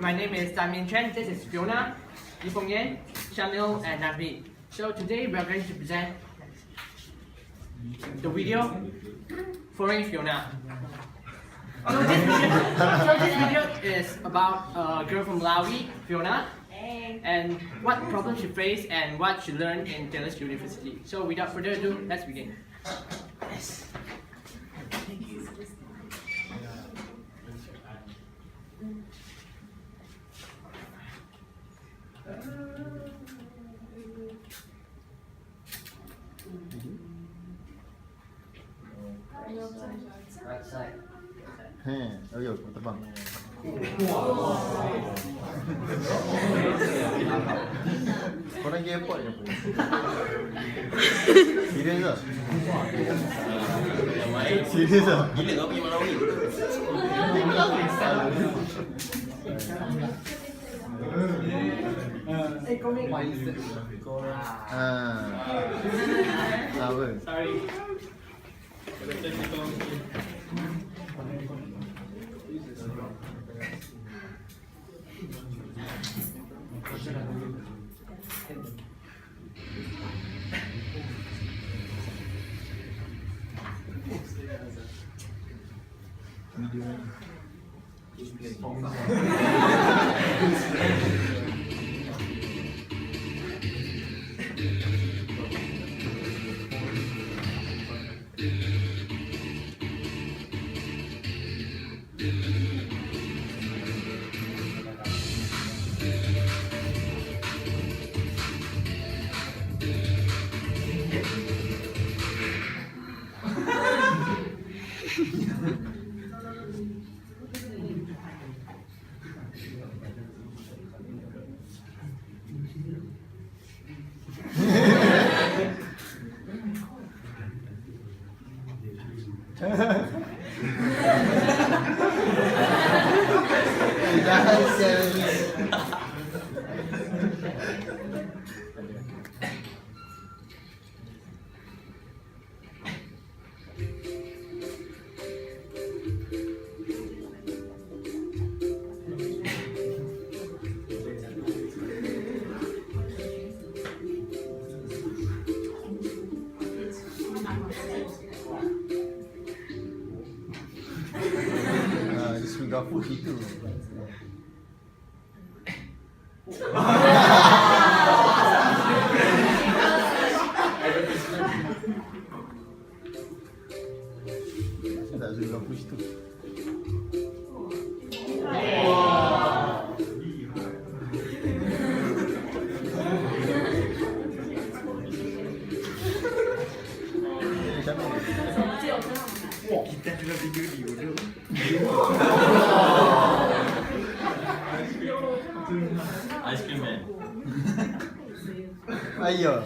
my name is Damien Chen. This is Fiona, Yifeng Yan, Shamil, and Navi. So today we are going to present the video following Fiona. So this video is about a girl from Malawi, Fiona, and what problems she faced and what she learned in Taylor's University. So without further ado, let's begin. Yes. Right side. Oh iya, terbang. Korang pergi airport ke apa? Serius tak? Serius tak? Gila kau pergi Malawi. Apa? Sorry. Jangan serius. Gafu itu. Tak suruh gafu itu. Kita dalam video ni bodoh. Ice cream man. Ayo.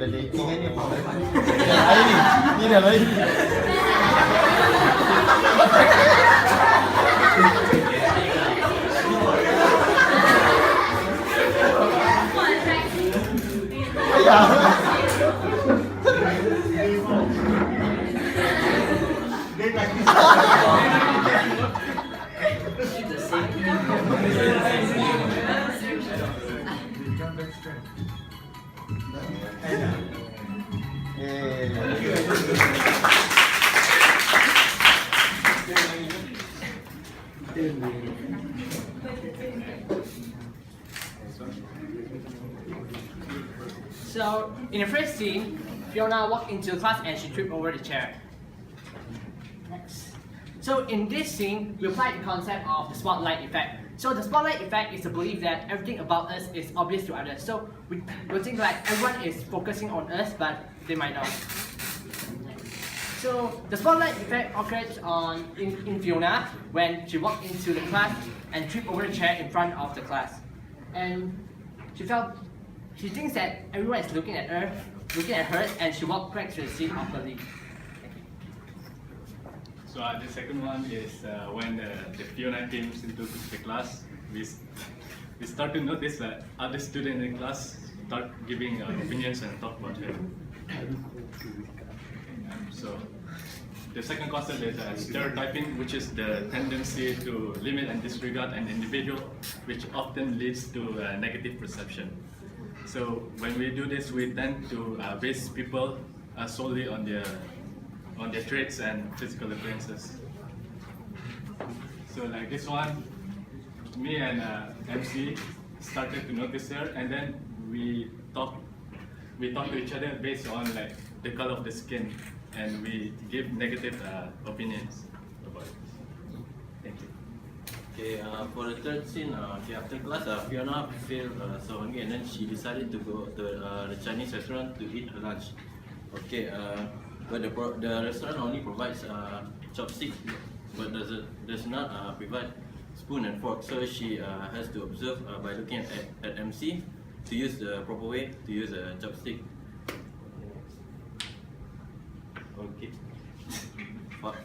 Dah dating kan ni apa? Dah lain ni. Ni dah lain. Ayah. So, in the first scene, Fiona walked into class and she tripped over the chair. Next. So in this scene, we apply the concept of the spotlight effect. So the spotlight effect is the belief that everything about us is obvious to others. So we think like everyone is focusing on us, but they might not. So the spotlight effect occurs in Fiona when she walked into the class and tripped over the chair in front of the class. And she thinks that everyone is looking at her, and she walked back to the scene awkwardly. So the second one is when the Fiona came into the class, we start to notice that other students in the class start giving opinions and talk about her. So the second concept is stereotyping, which is the tendency to limit and disregard an individual, which often leads to negative perception. So when we do this, we tend to base people solely on their traits and physical appearances. So like this one, me and MC started to notice her, and then we talk to each other based on like the color of the skin, and we give negative opinions about it. Thank you. Okay, for the third scene, after class, Fiona felt so hungry, and then she decided to go to the Chinese restaurant to eat her lunch. Okay, but the restaurant only provides chopsticks, but does not provide spoon and fork. So she has to observe by looking at MC to use the proper way to use a chopstick. Okay. Fuck.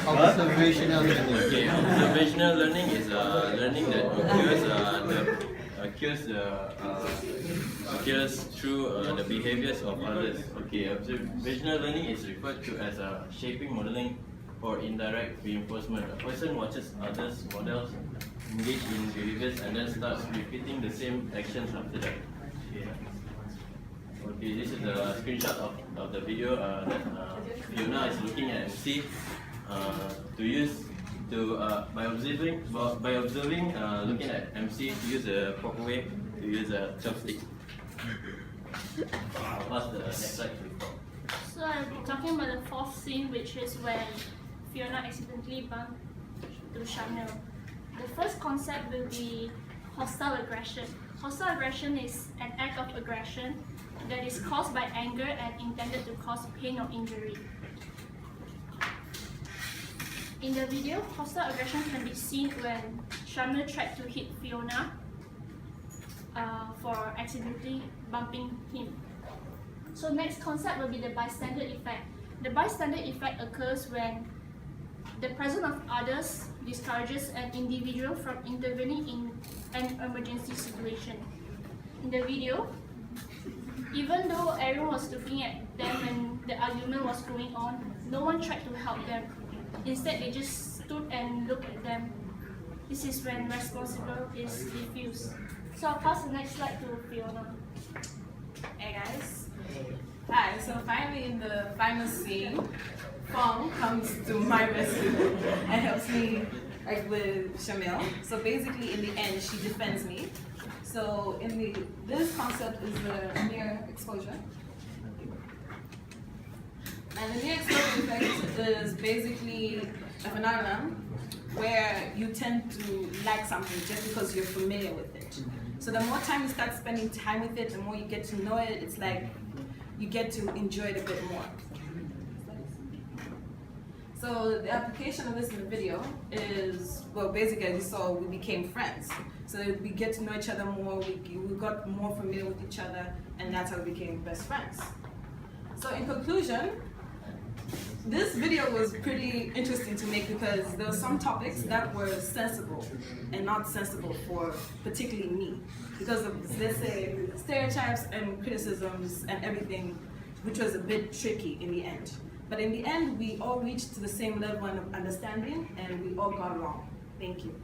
Observational learning. Okay, observational learning is learning that occurs through the behaviors of others. Okay, observational learning is referred to as shaping, modeling, or indirect reinforcement. A person watches others models engage in behaviors and then starts repeating the same actions after that. Okay, this is a screenshot of the video that Fiona is looking at MC by observing looking at MC to use the proper way to use a chopstick. I'll pass the next slide to Paul. So I'm talking about the fourth scene, which is when Fiona accidentally bumped to Chanel. The first concept will be hostile aggression. Hostile aggression is an act of aggression that is caused by anger and intended to cause pain or injury. In the video, hostile aggression can be seen when Chanel tried to hit Fiona for accidentally bumping him. So next concept will be the bystander effect. The bystander effect occurs when the presence of others discourages an individual from intervening in an emergency situation. In the video, even though everyone was looking at them when the argument was going on, no one tried to help them. Instead, they just stood and looked at them. This is when responsible is diffused. So I'll pass the next slide to Fiona. Hey guys. Hi, so finally in the final scene, Fong comes to my rescue and helps me with Shamil. So basically in the end she defends me. So this concept is the near exposure. And the near exposure effect is basically a phenomenon where you tend to like something just because you're familiar with it. So the more time you start spending time with it, the more you get to know it, it's like you get to enjoy it a bit more. So the application of this in the video is, well, basically as you saw, we became friends. So we get to know each other more, we got more familiar with each other, and that's how we became best friends. So in conclusion, this video was pretty interesting to make because there were some topics that were sensible and not sensible for particularly me because of, let's say, stereotypes and criticisms and everything, which was a bit tricky in the end. But in the end, we all reached to the same level of understanding and we all got along. Thank you.